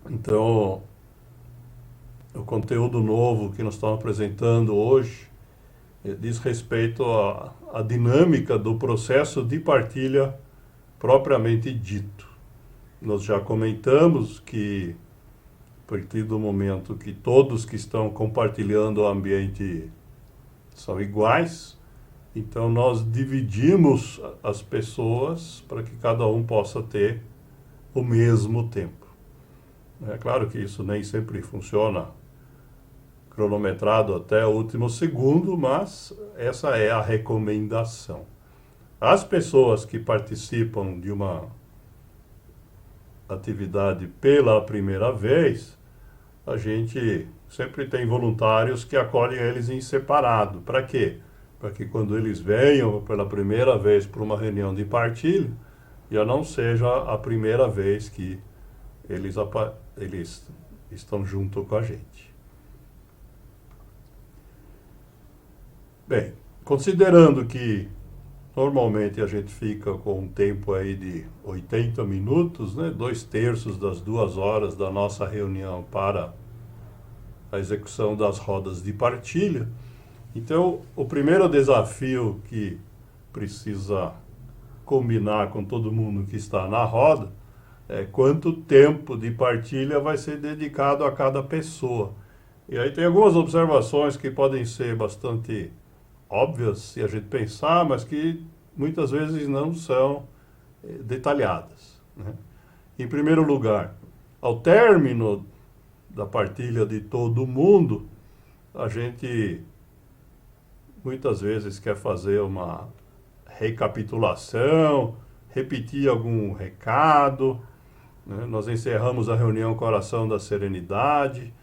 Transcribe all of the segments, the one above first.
Então, o conteúdo novo que nós estamos apresentando hoje diz respeito à dinâmica do processo de partilha propriamente dito. Nós já comentamos que, a partir do momento que todos que estão compartilhando o ambiente são iguais, então nós dividimos as pessoas para que cada um possa ter o mesmo tempo. É claro que isso nem sempre funciona cronometrado até o último segundo, mas essa é a recomendação. As pessoas que participam de uma atividade pela primeira vez, a gente sempre tem voluntários que acolhem eles em separado. Para quê? Para que quando eles venham pela primeira vez para uma reunião de partilha, já não seja a primeira vez que eles estão junto com a gente. Bem, considerando que normalmente a gente fica com um tempo aí de 80 minutos, né? 2/3 das 2 horas da nossa reunião para a execução das rodas de partilha. Então, o primeiro desafio que precisa combinar com todo mundo que está na roda é quanto tempo de partilha vai ser dedicado a cada pessoa. E aí tem algumas observações que podem ser bastante óbvias se a gente pensar, mas que muitas vezes não são detalhadas, né? Em primeiro lugar, ao término da partilha de todo mundo, a gente muitas vezes quer fazer uma recapitulação, repetir algum recado, né? Nós encerramos a reunião com a oração da serenidade.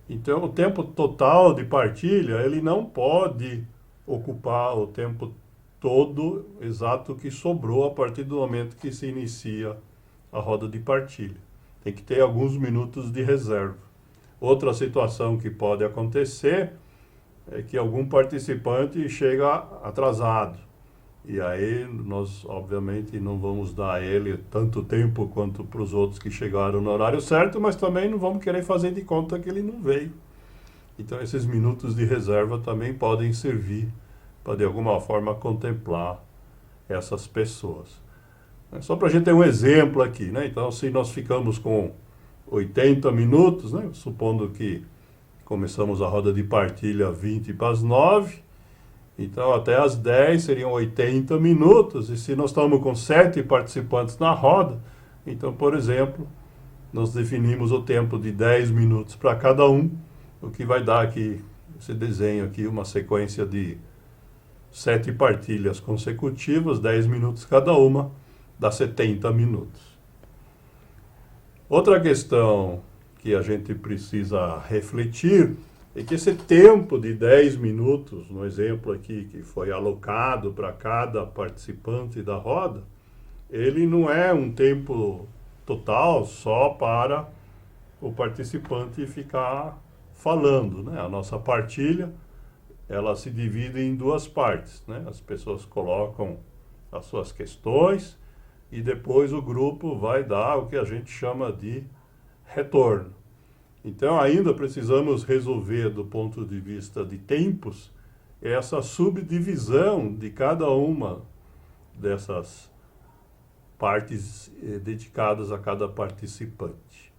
Então, o tempo total de partilha, ele não pode ocupar o tempo todo exato que sobrou a partir do momento que se inicia a roda de partilha. Tem que ter alguns minutos de reserva. Outra situação que pode acontecer é que algum participante chega atrasado. E aí nós, obviamente, não vamos dar a ele tanto tempo quanto para os outros que chegaram no horário certo, mas também não vamos querer fazer de conta que ele não veio. Então, esses minutos de reserva também podem servir para, de alguma forma, contemplar essas pessoas. Só para a gente ter um exemplo aqui, né? Então, se nós ficamos com 80 minutos, né? Supondo que começamos a roda de partilha 20 para as 9, então até as 10 seriam 80 minutos, e se nós estamos com 7 participantes na roda, então, por exemplo, nós definimos o tempo de 10 minutos para cada um, o que vai dar aqui, esse desenho aqui, uma sequência de 7 partilhas consecutivas, 10 minutos cada uma, dá 70 minutos. Outra questão que a gente precisa refletir é que esse tempo de 10 minutos, no exemplo aqui que foi alocado para cada participante da roda, ele não é um tempo total só para o participante ficar falando, né? A nossa partilha, ela se divide em duas partes, né? As pessoas colocam as suas questões e depois o grupo vai dar o que a gente chama de retorno. Então, ainda precisamos resolver, do ponto de vista de tempos, essa subdivisão de cada uma dessas partes dedicadas a cada participante.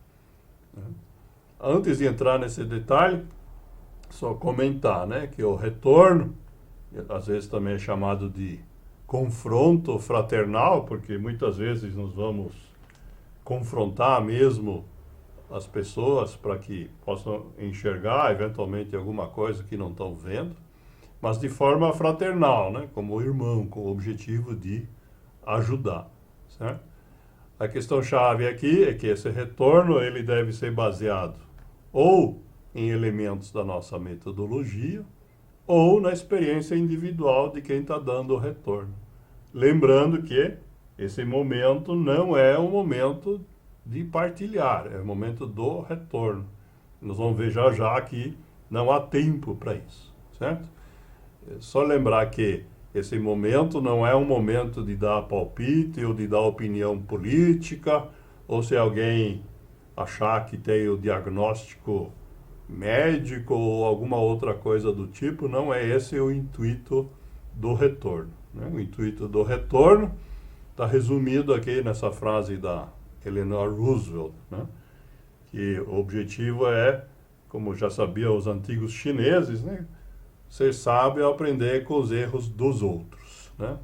Antes de entrar nesse detalhe, só comentar, né, que o retorno, às vezes também é chamado de confronto fraternal, porque muitas vezes nós vamos confrontar mesmo as pessoas para que possam enxergar eventualmente alguma coisa que não estão vendo, mas de forma fraternal, né, como irmão, com o objetivo de ajudar, certo? A questão chave aqui é que esse retorno ele deve ser baseado ou em elementos da nossa metodologia ou na experiência individual de quem está dando o retorno. Lembrando que esse momento não é um momento de partilhar, é o momento do retorno. Nós vamos ver já já que não há tempo para isso, certo? É só lembrar que esse momento não é um momento de dar palpite ou de dar opinião política, ou se alguém achar que tem o diagnóstico médico ou alguma outra coisa do tipo. Não é esse o intuito do retorno, né? O intuito do retorno está resumido aqui nessa frase da Eleanor Roosevelt, né? Que o objetivo é, como já sabiam os antigos chineses, né? Ser sábio é aprender com os erros dos outros, né?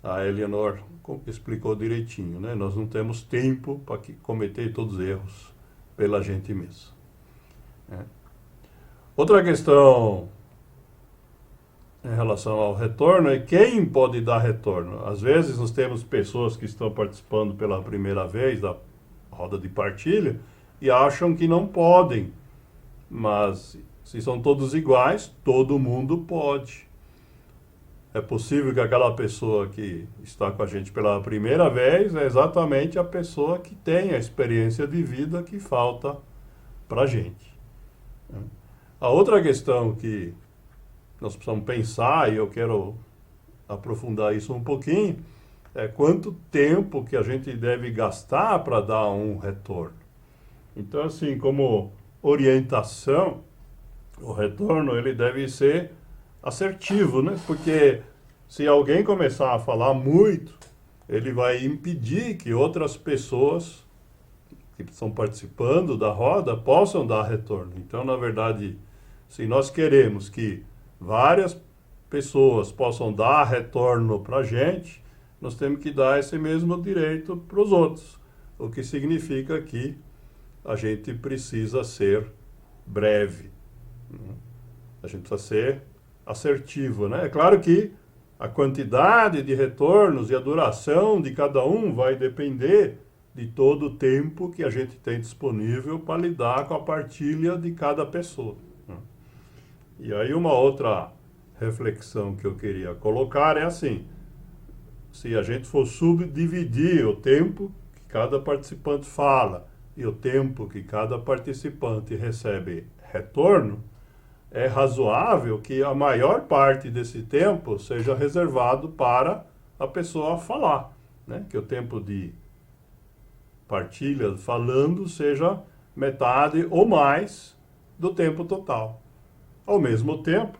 A Eleanor explicou direitinho, né? Nós não temos tempo para cometer todos os erros pela gente mesmo, né? Outra questão em relação ao retorno é quem pode dar retorno. Às vezes nós temos pessoas que estão participando pela primeira vez da roda de partilha e acham que não podem, mas se são todos iguais, todo mundo pode. É possível que aquela pessoa que está com a gente pela primeira vez é exatamente a pessoa que tem a experiência de vida que falta para a gente. A outra questão que nós precisamos pensar, e eu quero aprofundar isso um pouquinho, é quanto tempo que a gente deve gastar para dar um retorno. Então, assim, como orientação, o retorno ele deve ser assertivo, né? Porque se alguém começar a falar muito, ele vai impedir que outras pessoas que estão participando da roda possam dar retorno. Então, na verdade, se nós queremos que várias pessoas possam dar retorno para a gente, nós temos que dar esse mesmo direito para os outros, o que significa que a gente precisa ser breve, né? A gente precisa ser assertivo, né? É claro que a quantidade de retornos e a duração de cada um vai depender de todo o tempo que a gente tem disponível para lidar com a partilha de cada pessoa, né? E aí uma outra reflexão que eu queria colocar é assim: se a gente for subdividir o tempo que cada participante fala e o tempo que cada participante recebe retorno, é razoável que a maior parte desse tempo seja reservado para a pessoa falar, né? Que o tempo de partilha falando seja metade ou mais do tempo total. Ao mesmo tempo,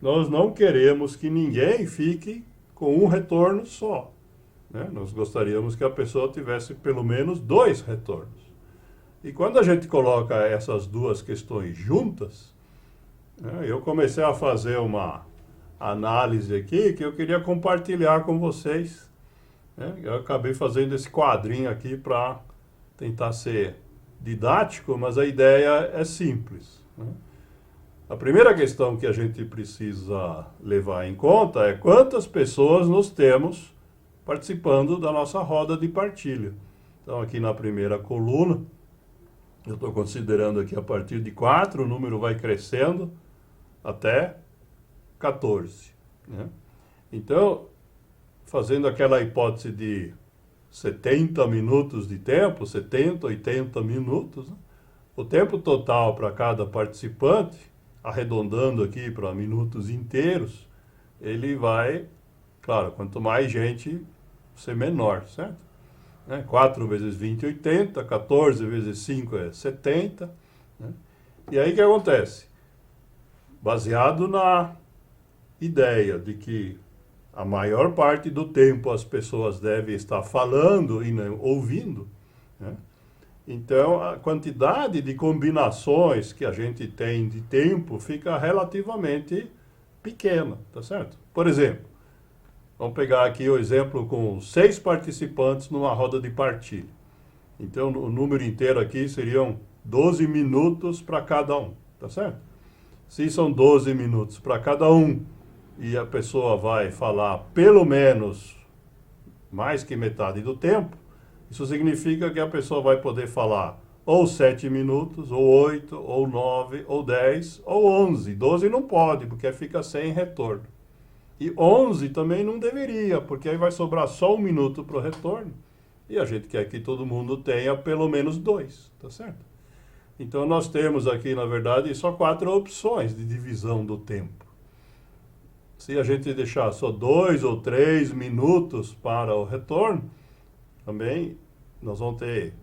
nós não queremos que ninguém fique com um retorno só, né? Nós gostaríamos que a pessoa tivesse pelo menos 2 retornos. E quando a gente coloca essas duas questões juntas, né, eu comecei a fazer uma análise aqui que eu queria compartilhar com vocês, né? Eu acabei fazendo esse quadrinho aqui para tentar ser didático, mas a ideia é simples, né? A primeira questão que a gente precisa levar em conta é quantas pessoas nós temos participando da nossa roda de partilha. Então, aqui na primeira coluna, eu estou considerando aqui a partir de 4, o número vai crescendo até 14, né? Então, fazendo aquela hipótese de 70 minutos de tempo, 70, 80 minutos, né? O tempo total para cada participante, arredondando aqui para minutos inteiros, ele vai, claro, quanto mais gente, ser menor, certo? 4 vezes 20, 80, 14 vezes 5 é 70, né? E aí o que acontece? Baseado na ideia de que a maior parte do tempo as pessoas devem estar falando e não ouvindo, né? Então a quantidade de combinações que a gente tem de tempo fica relativamente pequena, tá certo? Por exemplo, vamos pegar aqui o exemplo com 6 participantes numa roda de partilha. Então, o número inteiro aqui seriam 12 minutos para cada um, tá certo? Se são 12 minutos para cada um e a pessoa vai falar pelo menos mais que metade do tempo, isso significa que a pessoa vai poder falar ou 7 minutos, ou 8, ou 9, ou 10, ou 11. 12 não pode, porque fica sem retorno. E 11 também não deveria, porque aí vai sobrar só 1 minuto para o retorno. E a gente quer que todo mundo tenha pelo menos 2, tá certo? Então nós temos aqui, na verdade, só 4 opções de divisão do tempo. Se a gente deixar só 2 ou 3 minutos para o retorno, também nós vamos ter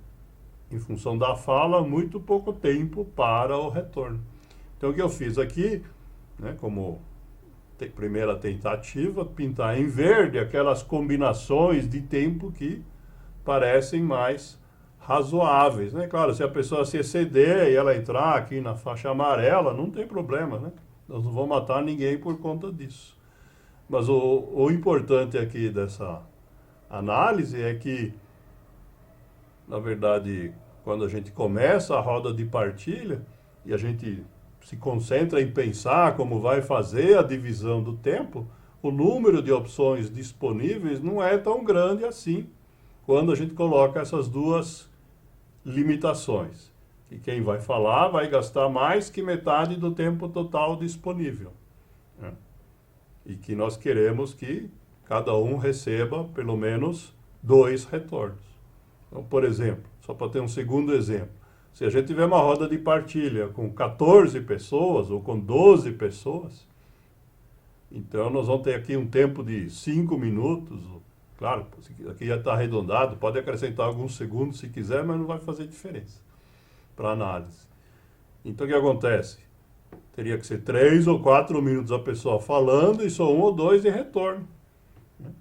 em função da fala, muito pouco tempo para o retorno. Então, o que eu fiz aqui, né, como primeira tentativa, pintar em verde aquelas combinações de tempo que parecem mais razoáveis, né? Claro, se a pessoa se exceder e ela entrar aqui na faixa amarela, não tem problema, né? Nós não vamos matar ninguém por conta disso. Mas o importante aqui dessa análise é que, na verdade, quando a gente começa a roda de partilha e a gente se concentra em pensar como vai fazer a divisão do tempo, o número de opções disponíveis não é tão grande assim quando a gente coloca essas duas limitações. Que quem vai falar vai gastar mais que metade do tempo total disponível, né? E que nós queremos que cada um receba pelo menos 2 retornos. Então, por exemplo, só para ter um segundo exemplo, se a gente tiver uma roda de partilha com 14 pessoas ou com 12 pessoas, então nós vamos ter aqui um tempo de 5 minutos. Claro, aqui já está arredondado, pode acrescentar alguns segundos se quiser, mas não vai fazer diferença para análise. Então o que acontece? Teria que ser 3 ou 4 minutos a pessoa falando e só 1 ou 2 de retorno, né?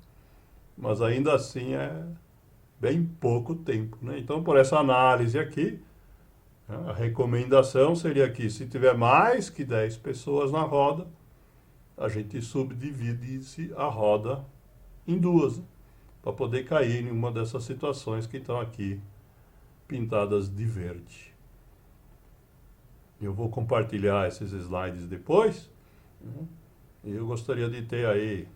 Mas ainda assim é bem pouco tempo, né? Então, por essa análise aqui, a recomendação seria que, se tiver mais que 10 pessoas na roda, a gente subdivide a roda em duas, né? Para poder cair em uma dessas situações que estão aqui pintadas de verde. Eu vou compartilhar esses slides depois, né? E eu gostaria de ter aí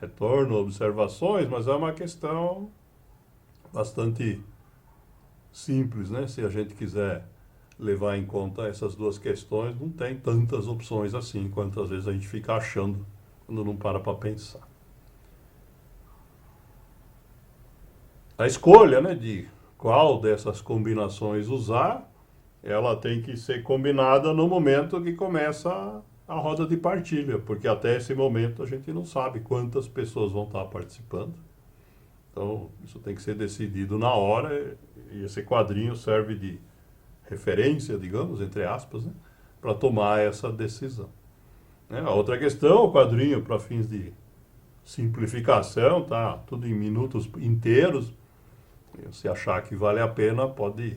retorno, observações, mas é uma questão bastante simples, né? Se a gente quiser levar em conta essas duas questões, não tem tantas opções assim, quantas vezes a gente fica achando quando não para pensar. A escolha, né, de qual dessas combinações usar, ela tem que ser combinada no momento que começa a roda de partilha, porque até esse momento a gente não sabe quantas pessoas vão estar participando. Então, isso tem que ser decidido na hora, e esse quadrinho serve de referência, digamos, entre aspas, né, para tomar essa decisão. Né? A outra questão, o quadrinho, para fins de simplificação, tá tudo em minutos inteiros. Se achar que vale a pena, pode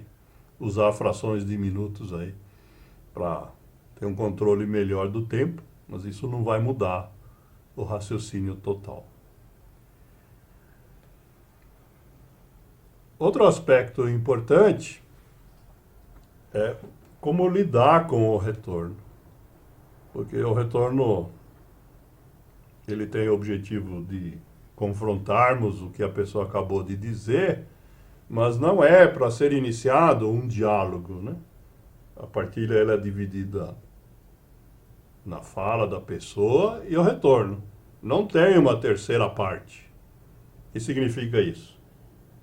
usar frações de minutos aí para ter um controle melhor do tempo, mas isso não vai mudar o raciocínio total. Outro aspecto importante é como lidar com o retorno. Porque o retorno, ele tem o objetivo de confrontarmos o que a pessoa acabou de dizer, mas não é para ser iniciado um diálogo, né? A partilha ela é dividida na fala da pessoa e o retorno. Não tem uma terceira parte. O que significa isso?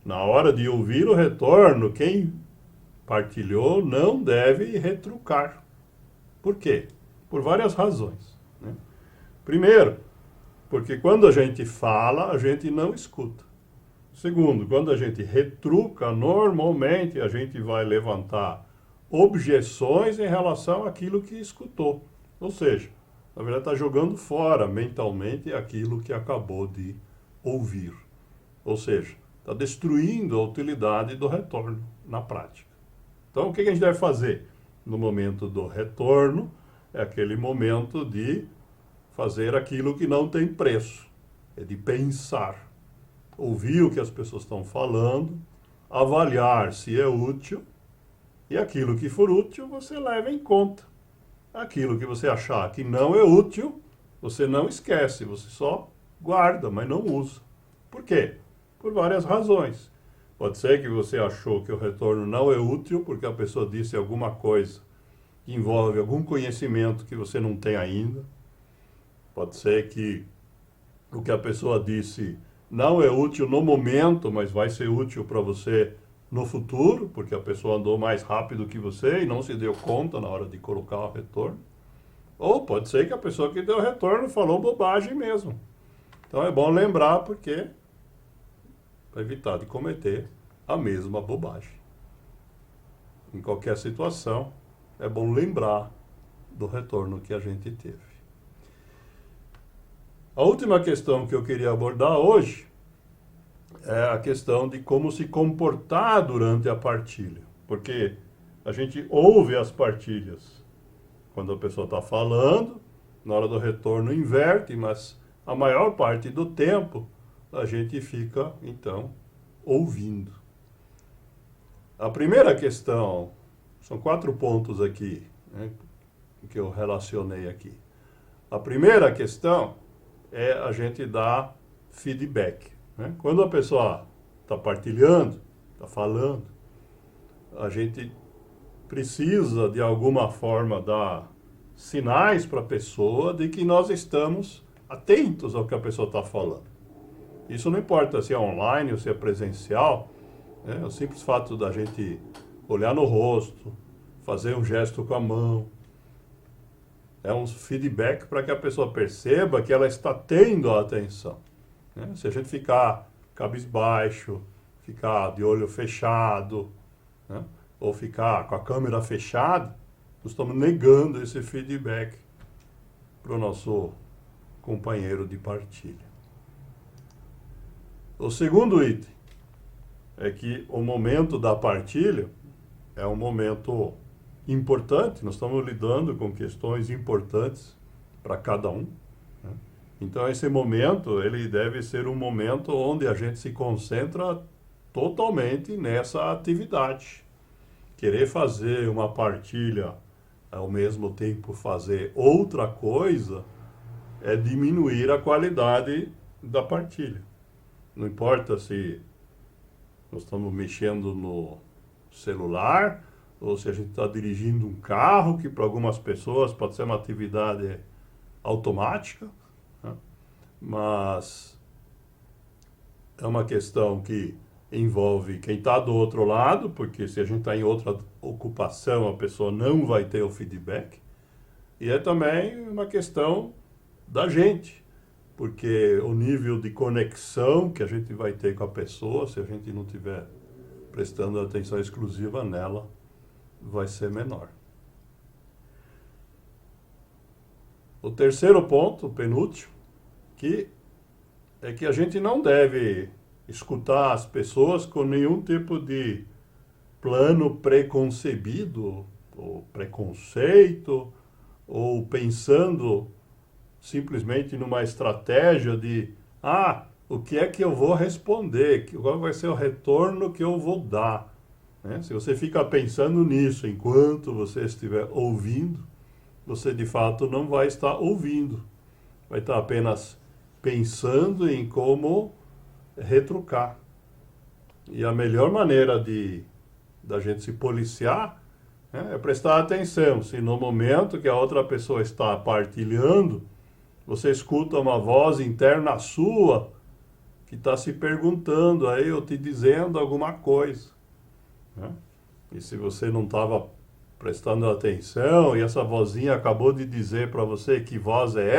Na hora de ouvir o retorno, quem partilhou não deve retrucar. Por quê? Por várias razões, né? Primeiro, porque quando a gente fala, a gente não escuta. Segundo, quando a gente retruca, normalmente a gente vai levantar objeções em relação àquilo que escutou. Ou seja, na verdade está jogando fora mentalmente aquilo que acabou de ouvir. Ou seja, está destruindo a utilidade do retorno na prática. Então, o que a gente deve fazer? No momento do retorno, é aquele momento de fazer aquilo que não tem preço. É de pensar. Ouvir o que as pessoas estão falando, avaliar se é útil, e aquilo que for útil, você leva em conta. Aquilo que você achar que não é útil, você não esquece, você só guarda, mas não usa. Por quê? Por várias razões. Pode ser que você achou que o retorno não é útil porque a pessoa disse alguma coisa que envolve algum conhecimento que você não tem ainda. Pode ser que o que a pessoa disse não é útil no momento, mas vai ser útil para você no futuro, porque a pessoa andou mais rápido que você e não se deu conta na hora de colocar o retorno. Ou pode ser que a pessoa que deu o retorno falou bobagem mesmo. Então é bom lembrar, porque para evitar de cometer a mesma bobagem. em qualquer situação, é bom lembrar do retorno que a gente teve. A última questão que eu queria abordar hoje é a questão de como se comportar durante a partilha. Porque a gente ouve as partilhas quando a pessoa está falando, na hora do retorno inverte, mas a maior parte do tempo a gente fica, então, ouvindo. A primeira questão, são 4 pontos aqui, né, que eu relacionei aqui. A primeira questão é a gente dar feedback. Né? Quando a pessoa está partilhando, está falando, a gente precisa, de alguma forma, dar sinais para a pessoa de que nós estamos atentos ao que a pessoa está falando. Isso não importa se é online ou se é presencial, né? O simples fato da gente olhar no rosto, fazer um gesto com a mão, é um feedback para que a pessoa perceba que ela está tendo a atenção. Né? Se a gente ficar cabisbaixo, ficar de olho fechado, né? Ou ficar com a câmera fechada, nós estamos negando esse feedback para o nosso companheiro de partilha. O segundo item é que o momento da partilha é um momento importante, nós estamos lidando com questões importantes para cada um. Né? Então esse momento, ele deve ser um momento onde a gente se concentra totalmente nessa atividade. Querer fazer uma partilha, ao mesmo tempo fazer outra coisa, é diminuir a qualidade da partilha. Não importa se nós estamos mexendo no celular, ou se a gente está dirigindo um carro, que para algumas pessoas pode ser uma atividade automática, né? Mas é uma questão que envolve quem está do outro lado, porque se a gente está em outra ocupação, a pessoa não vai ter o feedback. E é também uma questão da gente, porque o nível de conexão que a gente vai ter com a pessoa, se a gente não estiver prestando atenção exclusiva nela, vai ser menor. O terceiro ponto, o penúltimo, é que a gente não deve escutar as pessoas com nenhum tipo de plano preconcebido, ou preconceito, ou pensando simplesmente numa estratégia de, o que é que eu vou responder, qual vai ser o retorno que eu vou dar. Né? Se você fica pensando nisso enquanto você estiver ouvindo, você de fato não vai estar ouvindo, vai estar apenas pensando em como retrucar. E a melhor maneira da gente se policiar, né, é prestar atenção. Se no momento que a outra pessoa está partilhando, você escuta uma voz interna sua que está se perguntando aí, ou te dizendo alguma coisa. Né? E se você não estava prestando atenção e essa vozinha acabou de dizer para você que voz é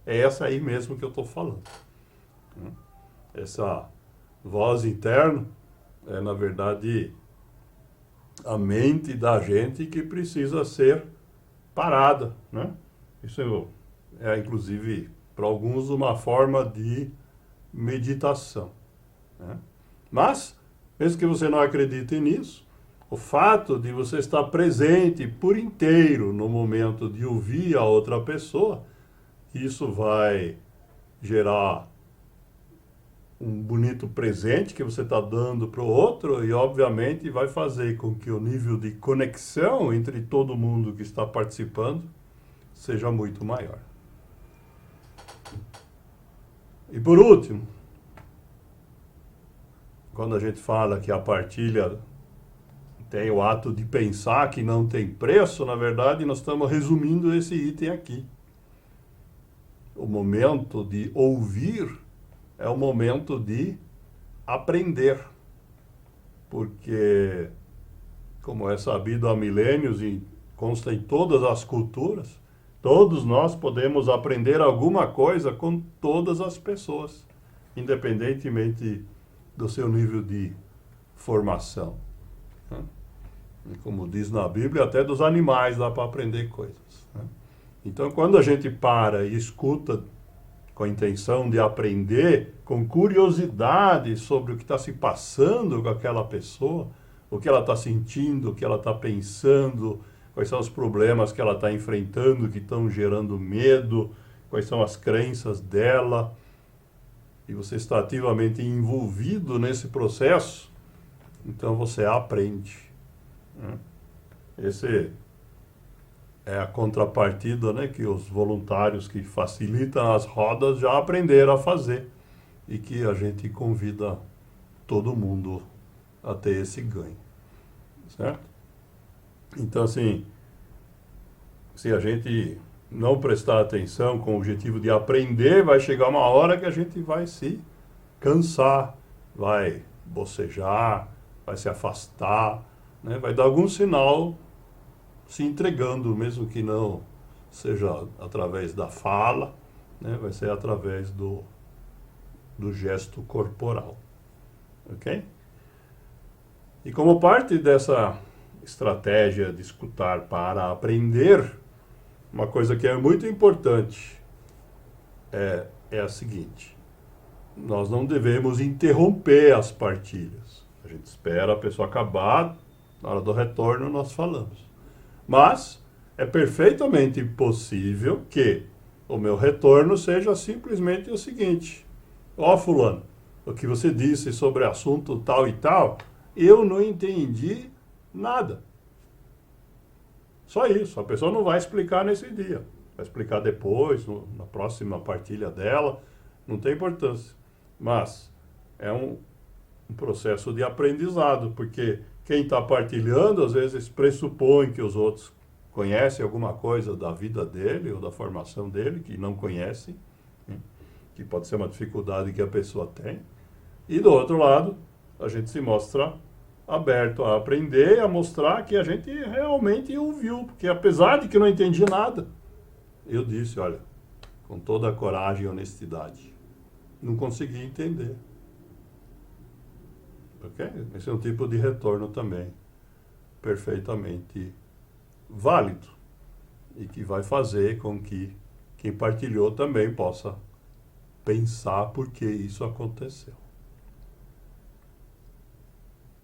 essa aí mesmo que eu estou falando. Né? Essa voz interna é, na verdade, a mente da gente que precisa ser parada. Né? Isso é, inclusive, para alguns, uma forma de meditação. Né? Mas, mesmo que você não acredite nisso, o fato de você estar presente por inteiro no momento de ouvir a outra pessoa, isso vai gerar um bonito presente que você está dando para o outro e, obviamente, vai fazer com que o nível de conexão entre todo mundo que está participando seja muito maior. E por último, quando a gente fala que a partilha tem o ato de pensar que não tem preço, na verdade, nós estamos resumindo esse item aqui. O momento de ouvir é o momento de aprender. Porque, como é sabido há milênios e consta em todas as culturas, todos nós podemos aprender alguma coisa com todas as pessoas, independentemente do seu nível de formação. E como diz na Bíblia, até dos animais dá para aprender coisas, né? Então, quando a gente para e escuta com a intenção de aprender, com curiosidade sobre o que está se passando com aquela pessoa, o que ela está sentindo, o que ela está pensando, quais são os problemas que ela está enfrentando, que estão gerando medo, quais são as crenças dela, e você está ativamente envolvido nesse processo, então você aprende, né? Esse é a contrapartida, né, que os voluntários que facilitam as rodas já aprenderam a fazer e que a gente convida todo mundo a ter esse ganho, certo? Então, assim, se a gente não prestar atenção com o objetivo de aprender, vai chegar uma hora que a gente vai se cansar, vai bocejar, vai se afastar, né? Vai dar algum sinal se entregando, mesmo que não seja através da fala, né? Vai ser através do gesto corporal, ok? E como parte dessa estratégia de escutar para aprender, uma coisa que é muito importante é a seguinte: nós não devemos interromper as partilhas. A gente espera a pessoa acabar, na hora do retorno nós falamos. Mas é perfeitamente possível que o meu retorno seja simplesmente o seguinte: ó, fulano, o que você disse sobre assunto tal e tal, eu não entendi nada. Só isso. A pessoa não vai explicar nesse dia. Vai explicar depois, na próxima partilha dela. Não tem importância. Mas é um processo de aprendizado, porque quem está partilhando, às vezes, pressupõe que os outros conhecem alguma coisa da vida dele ou da formação dele, que não conhecem, né? Que pode ser uma dificuldade que a pessoa tem. E, do outro lado, a gente se mostra aberto a aprender, a mostrar que a gente realmente ouviu, porque apesar de que não entendi nada, eu disse, olha, com toda a coragem e honestidade, não consegui entender. Ok? Esse é um tipo de retorno também perfeitamente válido e que vai fazer com que quem partilhou também possa pensar por que isso aconteceu.